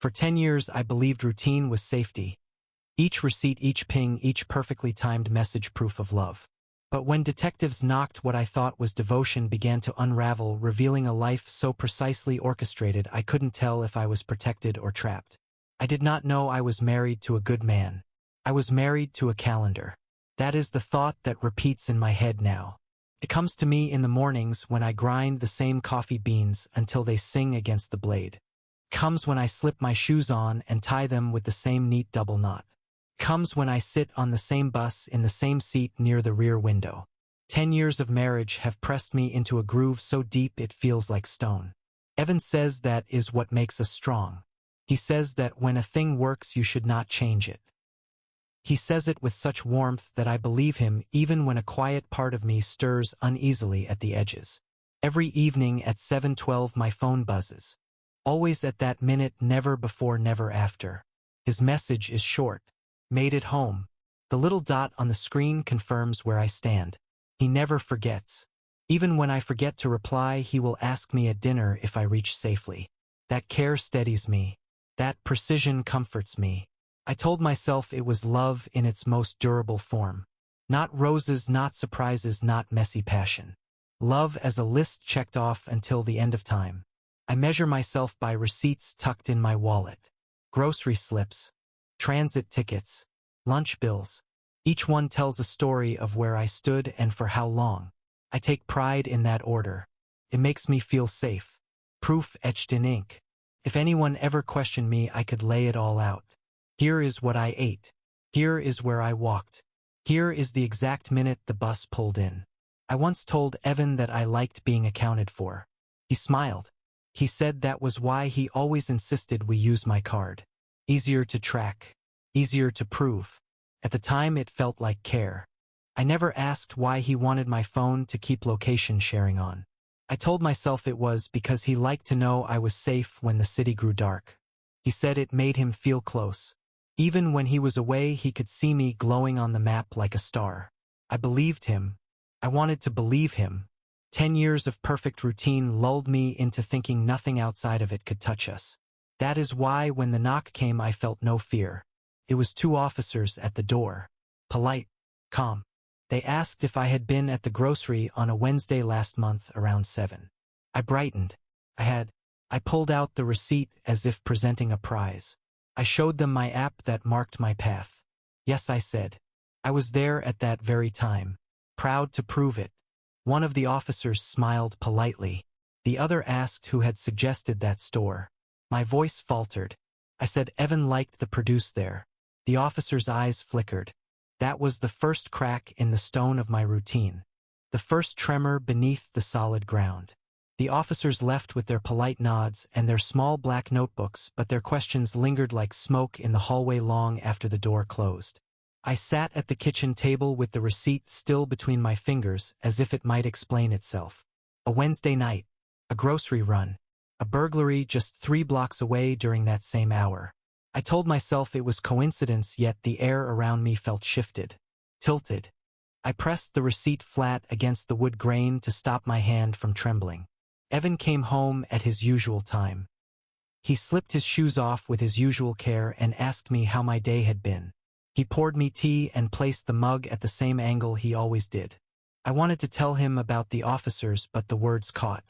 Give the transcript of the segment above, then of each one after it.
For 10 years I believed routine was safety. Each receipt, each ping, each perfectly timed message proof of love. But when detectives knocked, what I thought was devotion began to unravel, revealing a life so precisely orchestrated I couldn't tell if I was protected or trapped. I did not know I was married to a good man. I was married to a calendar. That is the thought that repeats in my head now. It comes to me in the mornings when I grind the same coffee beans until they sing against the blade. It comes when I slip my shoes on and tie them with the same neat double knot. It comes when I sit on the same bus in the same seat near the rear window. 10 years of marriage have pressed me into a groove so deep it feels like stone. Evan says that is what makes us strong. He says that when a thing works you should not change it. He says it with such warmth that I believe him even when a quiet part of me stirs uneasily at the edges. Every evening at 7:12 my phone buzzes. Always at that minute, never before, never after. His message is short. Made it home. The little dot on the screen confirms where I stand. He never forgets. Even when I forget to reply, he will ask me at dinner if I reach safely. That care steadies me. That precision comforts me. I told myself it was love in its most durable form. Not roses, not surprises, not messy passion. Love as a list checked off until the end of time. I measure myself by receipts tucked in my wallet. Grocery slips. Transit tickets. Lunch bills. Each one tells a story of where I stood and for how long. I take pride in that order. It makes me feel safe. Proof etched in ink. If anyone ever questioned me, I could lay it all out. Here is what I ate. Here is where I walked. Here is the exact minute the bus pulled in. I once told Evan that I liked being accounted for. He smiled. He said that was why he always insisted we use my card. Easier to track. Easier to prove. At the time it felt like care. I never asked why he wanted my phone to keep location sharing on. I told myself it was because he liked to know I was safe when the city grew dark. He said it made him feel close. Even when he was away, he could see me glowing on the map like a star. I believed him. I wanted to believe him. 10 years of perfect routine lulled me into thinking nothing outside of it could touch us. That is why when the knock came I felt no fear. It was 2 officers at the door. Polite. Calm. They asked if I had been at the grocery on a Wednesday last month around 7. I brightened. I pulled out the receipt as if presenting a prize. I showed them my app that marked my path. Yes, I said. I was there at that very time. Proud to prove it. One of the officers smiled politely. The other asked who had suggested that store. My voice faltered. I said Evan liked the produce there. The officer's eyes flickered. That was the first crack in the stone of my routine. The first tremor beneath the solid ground. The officers left with their polite nods and their small black notebooks, but their questions lingered like smoke in the hallway long after the door closed. I sat at the kitchen table with the receipt still between my fingers, as if it might explain itself. A Wednesday night. A grocery run. A burglary just 3 blocks away during that same hour. I told myself it was coincidence, yet the air around me felt shifted. Tilted. I pressed the receipt flat against the wood grain to stop my hand from trembling. Evan came home at his usual time. He slipped his shoes off with his usual care and asked me how my day had been. He poured me tea and placed the mug at the same angle he always did. I wanted to tell him about the officers, but the words caught.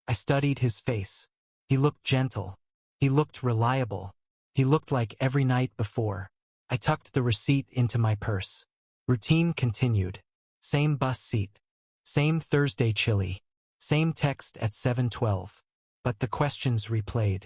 I studied his face. He looked gentle. He looked reliable. He looked like every night before. I tucked the receipt into my purse. Routine continued. Same bus seat. Same Thursday chili. Same text at 7:12. But the questions replayed.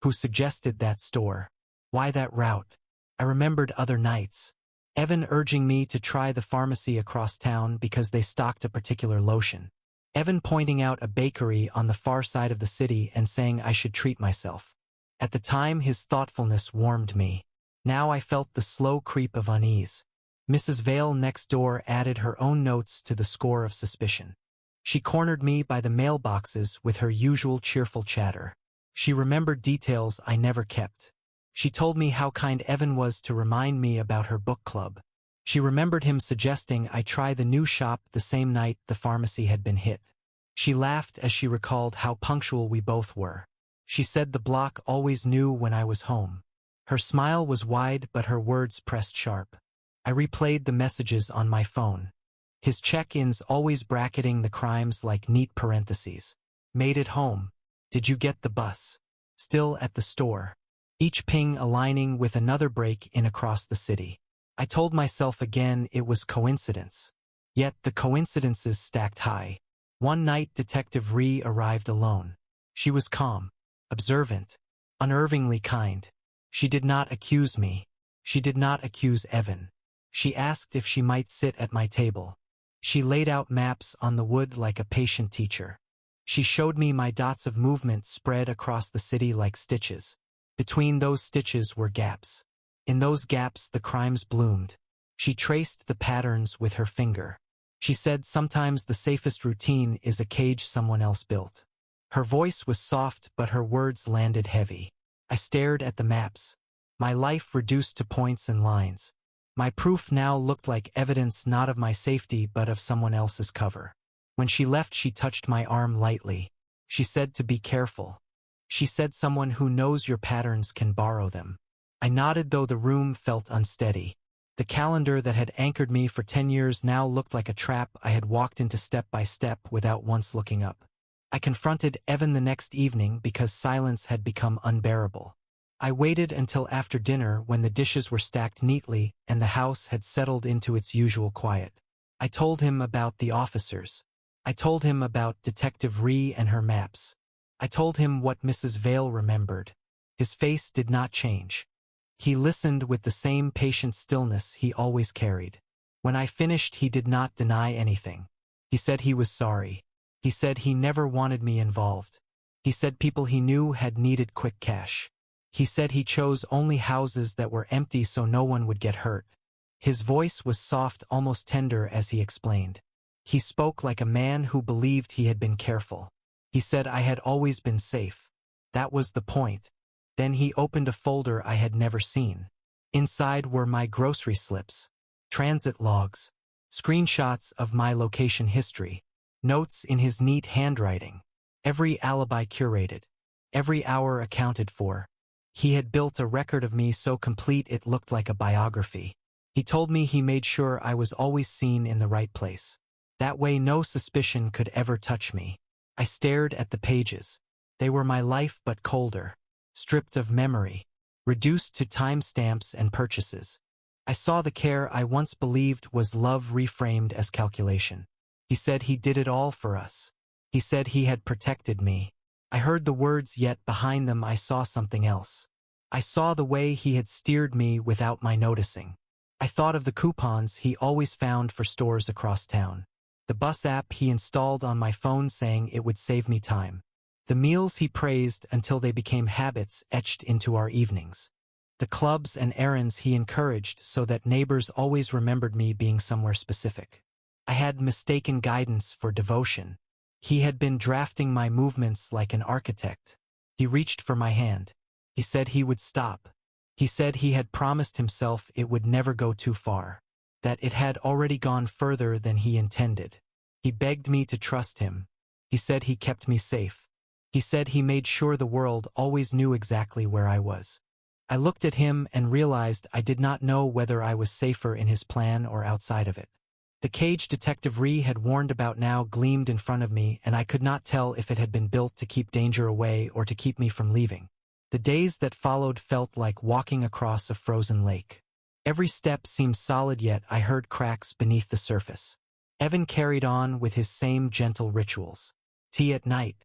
Who suggested that store? Why that route? I remembered other nights. Evan urging me to try the pharmacy across town because they stocked a particular lotion. Evan pointing out a bakery on the far side of the city and saying I should treat myself. At the time, his thoughtfulness warmed me. Now I felt the slow creep of unease. Mrs. Vale next door added her own notes to the score of suspicion. She cornered me by the mailboxes with her usual cheerful chatter. She remembered details I never kept. She told me how kind Evan was to remind me about her book club. She remembered him suggesting I try the new shop the same night the pharmacy had been hit. She laughed as she recalled how punctual we both were. She said the block always knew when I was home. Her smile was wide but her words pressed sharp. I replayed the messages on my phone. His check-ins always bracketing the crimes like neat parentheses. Made it home. Did you get the bus? Still at the store. Each ping aligning with another break-in across the city. I told myself again it was coincidence. Yet the coincidences stacked high. One night Detective Rhee arrived alone. She was calm, observant, unnervingly kind. She did not accuse me. She did not accuse Evan. She asked if she might sit at my table. She laid out maps on the wood like a patient teacher. She showed me my dots of movement spread across the city like stitches. Between those stitches were gaps. In those gaps the crimes bloomed. She traced the patterns with her finger. She said sometimes the safest routine is a cage someone else built. Her voice was soft but her words landed heavy. I stared at the maps. My life reduced to points and lines. My proof now looked like evidence not of my safety but of someone else's cover. When she left she touched my arm lightly. She said to be careful. She said someone who knows your patterns can borrow them. I nodded though the room felt unsteady. The calendar that had anchored me for 10 years now looked like a trap I had walked into step by step without once looking up. I confronted Evan the next evening because silence had become unbearable. I waited until after dinner when the dishes were stacked neatly and the house had settled into its usual quiet. I told him about the officers. I told him about Detective Rhee and her maps. I told him what Mrs. Vale remembered. His face did not change. He listened with the same patient stillness he always carried. When I finished he did not deny anything. He said he was sorry. He said he never wanted me involved. He said people he knew had needed quick cash. He said he chose only houses that were empty so no one would get hurt. His voice was soft, almost tender as he explained. He spoke like a man who believed he had been careful. He said I had always been safe. That was the point. Then he opened a folder I had never seen. Inside were my grocery slips, transit logs, screenshots of my location history, notes in his neat handwriting, every alibi curated, every hour accounted for. He had built a record of me so complete it looked like a biography. He told me he made sure I was always seen in the right place. That way no suspicion could ever touch me. I stared at the pages. They were my life but colder, stripped of memory, reduced to timestamps and purchases. I saw the care I once believed was love reframed as calculation. He said he did it all for us. He said he had protected me. I heard the words yet behind them I saw something else. I saw the way he had steered me without my noticing. I thought of the coupons he always found for stores across town. The bus app he installed on my phone saying it would save me time. The meals he praised until they became habits etched into our evenings. The clubs and errands he encouraged so that neighbors always remembered me being somewhere specific. I had mistaken guidance for devotion. He had been drafting my movements like an architect. He reached for my hand. He said he would stop. He said he had promised himself it would never go too far, that it had already gone further than he intended. He begged me to trust him. He said he kept me safe. He said he made sure the world always knew exactly where I was. I looked at him and realized I did not know whether I was safer in his plan or outside of it. The cage Detective Rhee had warned about now gleamed in front of me, and I could not tell if it had been built to keep danger away or to keep me from leaving. The days that followed felt like walking across a frozen lake. Every step seemed solid, yet I heard cracks beneath the surface. Evan carried on with his same gentle rituals. Tea at night.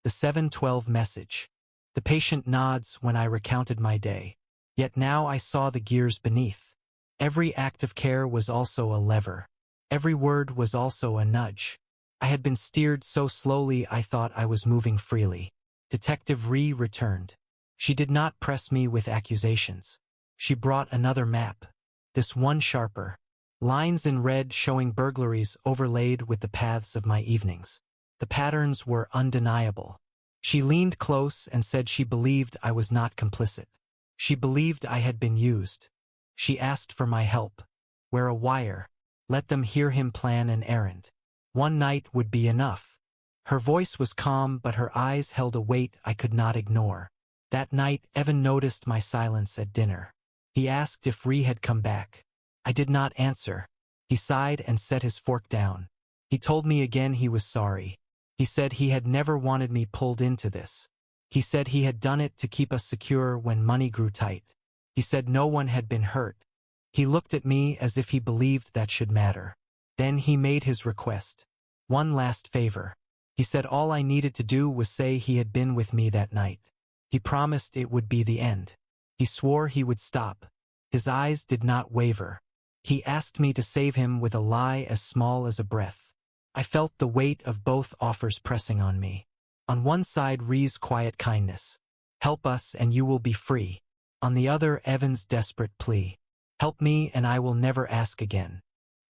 The 7:12 message. The patient nods when I recounted my day. Yet now I saw the gears beneath. Every act of care was also a lever. Every word was also a nudge. I had been steered so slowly I thought I was moving freely. Detective Rhee returned. She did not press me with accusations. She brought another map. This one sharper. Lines in red showing burglaries overlaid with the paths of my evenings. The patterns were undeniable. She leaned close and said she believed I was not complicit. She believed I had been used. She asked for my help. Wear a wire. Let them hear him plan an errand. One night would be enough. Her voice was calm, but her eyes held a weight I could not ignore. That night, Evan noticed my silence at dinner. He asked if Rhee had come back. I did not answer. He sighed and set his fork down. He told me again he was sorry. He said he had never wanted me pulled into this. He said he had done it to keep us secure when money grew tight. He said no one had been hurt. He looked at me as if he believed that should matter. Then he made his request. One last favor. He said all I needed to do was say he had been with me that night. He promised it would be the end. He swore he would stop. His eyes did not waver. He asked me to save him with a lie as small as a breath. I felt the weight of both offers pressing on me. On one side, Rhee's quiet kindness. Help us and you will be free. On the other, Evan's desperate plea. Help me and I will never ask again.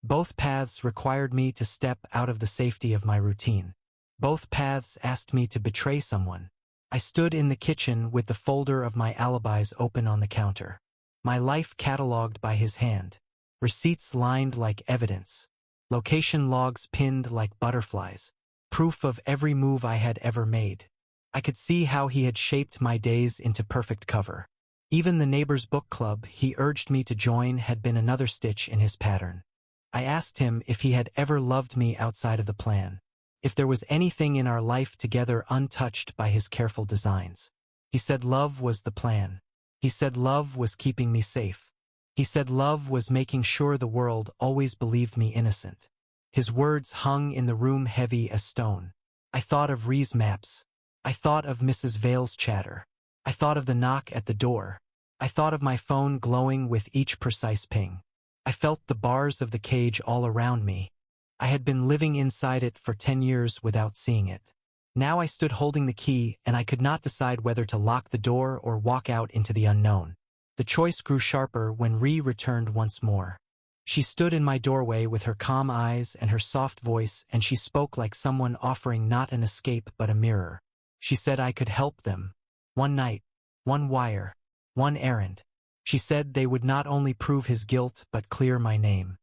Both paths required me to step out of the safety of my routine. Both paths asked me to betray someone. I stood in the kitchen with the folder of my alibis open on the counter. My life catalogued by his hand. Receipts lined like evidence. Location logs pinned like butterflies. Proof of every move I had ever made. I could see how he had shaped my days into perfect cover. Even the neighbor's book club he urged me to join had been another stitch in his pattern. I asked him if he had ever loved me outside of the plan. If there was anything in our life together untouched by his careful designs. He said love was the plan. He said love was keeping me safe. He said love was making sure the world always believed me innocent. His words hung in the room heavy as stone. I thought of Rhee's maps. I thought of Mrs. Vale's chatter. I thought of the knock at the door. I thought of my phone glowing with each precise ping. I felt the bars of the cage all around me. I had been living inside it for 10 years without seeing it. Now I stood holding the key and I could not decide whether to lock the door or walk out into the unknown. The choice grew sharper when Rhee returned once more. She stood in my doorway with her calm eyes and her soft voice, and she spoke like someone offering not an escape but a mirror. She said I could help them. One night, one wire, one errand. She said they would not only prove his guilt but clear my name.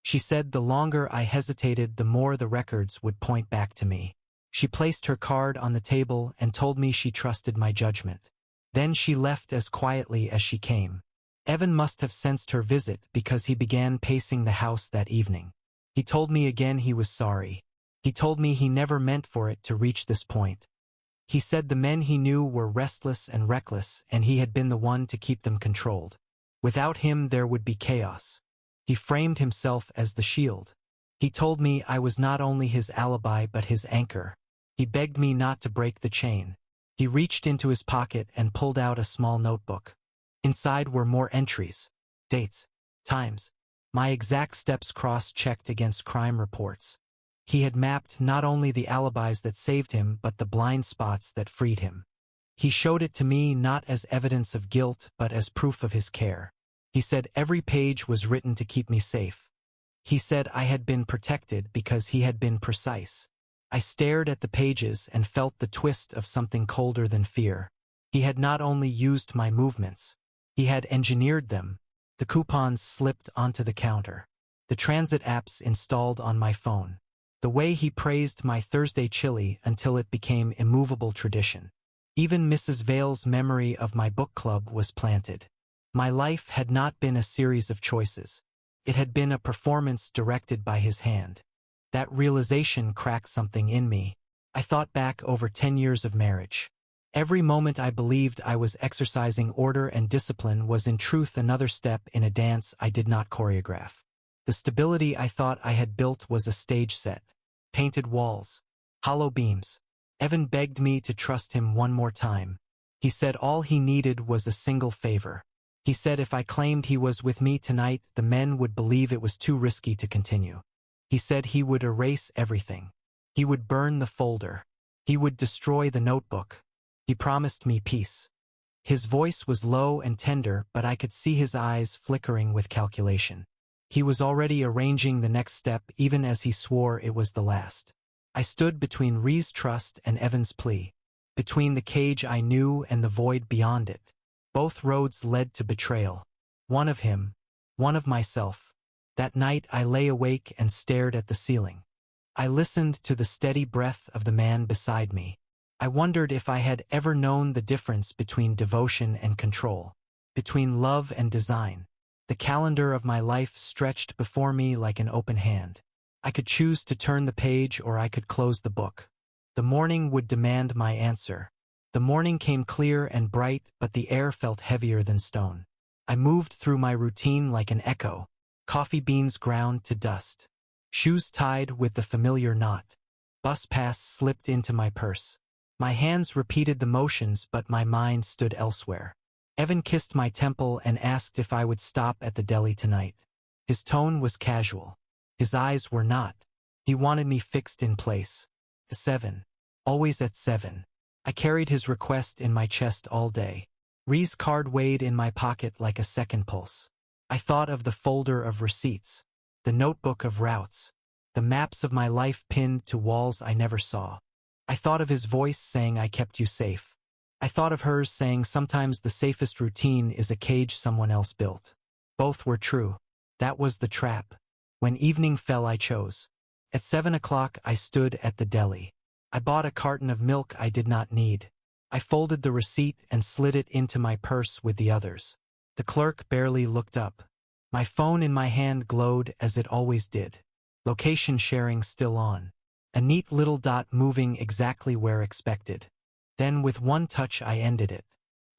She said the longer I hesitated, the more the records would point back to me. She placed her card on the table and told me she trusted my judgment. Then she left as quietly as she came. Evan must have sensed her visit because he began pacing the house that evening. He told me again he was sorry. He told me he never meant for it to reach this point. He said the men he knew were restless and reckless, and he had been the one to keep them controlled. Without him there would be chaos. He framed himself as the shield. He told me I was not only his alibi but his anchor. He begged me not to break the chain. He reached into his pocket and pulled out a small notebook. Inside were more entries, dates, times, my exact steps cross-checked against crime reports. He had mapped not only the alibis that saved him but the blind spots that freed him. He showed it to me not as evidence of guilt but as proof of his care. He said every page was written to keep me safe. He said I had been protected because he had been precise. I stared at the pages and felt the twist of something colder than fear. He had not only used my movements, he had engineered them. The coupons slipped onto the counter. The transit apps installed on my phone. The way he praised my Thursday chili until it became immovable tradition. Even Mrs. Vale's memory of my book club was planted. My life had not been a series of choices. It had been a performance directed by his hand. That realization cracked something in me. I thought back over 10 years of marriage. Every moment I believed I was exercising order and discipline was in truth another step in a dance I did not choreograph. The stability I thought I had built was a stage set. Painted walls. Hollow beams. Evan begged me to trust him one more time. He said all he needed was a single favor. He said if I claimed he was with me tonight, the men would believe it was too risky to continue. He said he would erase everything. He would burn the folder. He would destroy the notebook. He promised me peace. His voice was low and tender, but I could see his eyes flickering with calculation. He was already arranging the next step even as he swore it was the last. I stood between Rhee's trust and Evan's plea. Between the cage I knew and the void beyond it. Both roads led to betrayal. One of him, one of myself. That night I lay awake and stared at the ceiling. I listened to the steady breath of the man beside me. I wondered if I had ever known the difference between devotion and control, between love and design. The calendar of my life stretched before me like an open hand. I could choose to turn the page or I could close the book. The morning would demand my answer. The morning came clear and bright, but the air felt heavier than stone. I moved through my routine like an echo, coffee beans ground to dust, shoes tied with the familiar knot. Bus pass slipped into my purse. My hands repeated the motions, but my mind stood elsewhere. Evan kissed my temple and asked if I would stop at the deli tonight. His tone was casual. His eyes were not. He wanted me fixed in place. 7. Always at 7. I carried his request in my chest all day. Rhee's card weighed in my pocket like a second pulse. I thought of the folder of receipts, the notebook of routes, the maps of my life pinned to walls I never saw. I thought of his voice saying I kept you safe. I thought of hers saying sometimes the safest routine is a cage someone else built. Both were true. That was the trap. When evening fell, I chose. At 7 o'clock I stood at the deli. I bought a carton of milk I did not need. I folded the receipt and slid it into my purse with the others. The clerk barely looked up. My phone in my hand glowed as it always did. Location sharing still on. A neat little dot moving exactly where expected. Then with one touch I ended it.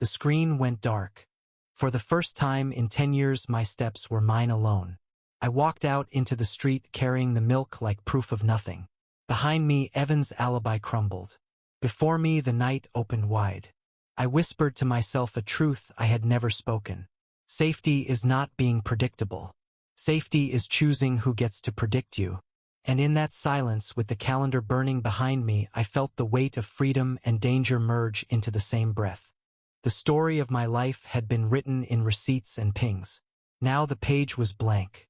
The screen went dark. For the first time in 10 years my steps were mine alone. I walked out into the street carrying the milk like proof of nothing. Behind me Evan's alibi crumbled. Before me the night opened wide. I whispered to myself a truth I had never spoken. Safety is not being predictable. Safety is choosing who gets to predict you. And in that silence, with the calendar burning behind me, I felt the weight of freedom and danger merge into the same breath. The story of my life had been written in receipts and pings. Now the page was blank.